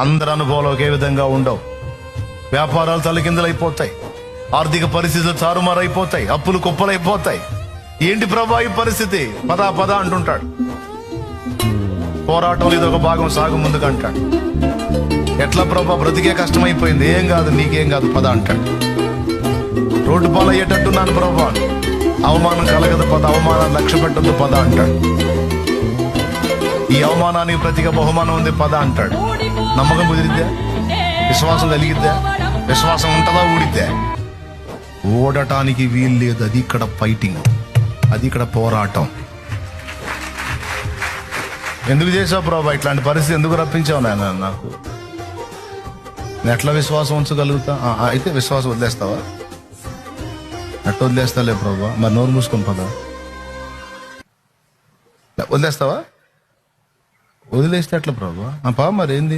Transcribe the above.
అందరి అనుభవాలు ఒకే విధంగా ఉండవు. వ్యాపారాలు తలకిందులైపోతాయి, ఆర్థిక పరిస్థితులు తారుమారైపోతాయి, అప్పులు కుప్పలైపోతాయి. ఏంటి ప్రభా ఈ పరిస్థితి? పదా పదా అంటుంటాడు. పోరాటం ఇదొక భాగం, సాగు ముందుకు అంటాడు. ఎట్లా ప్రభా బ్రతికే కష్టమైపోయింది? ఏం కాదు, నీకేం కాదు, పద అంటాడు. రోడ్డు పాలయ్యేటట్టున్నాను ప్రభా, అవమానం కలగదు పద, అవమానాన్ని లక్ష్య పెట్టద్దు పద అంటాడు. ఈ అవమానానికి ప్రతిగా బహుమానం ఉంది పద అంటాడు. నమ్మకం కుదిరిద్దా? విశ్వాసం కలిగిద్దా? విశ్వాసం ఉంటుందా? ఊడిద్దా? ఓడటానికి వీలు లేదు. అది ఇక్కడ ఫైటింగ్, అది ఇక్కడ పోరాటం. ఎందుకు చేసావు ప్రభా ఇట్లాంటి పరిస్థితి? ఎందుకు రప్పించావు నాయన నాకు? నేను ఎట్లా విశ్వాసం ఉంచగలుగుతా? అయితే విశ్వాసం వదిలేస్తావా? ఎట్లా వదిలేస్తాలే ప్రభా? మరి నోరు మూసుకొని పదా, వదిలేస్తావా? వదిలేస్తే ఎట్లా ప్రభా? పా మరి ఏంది?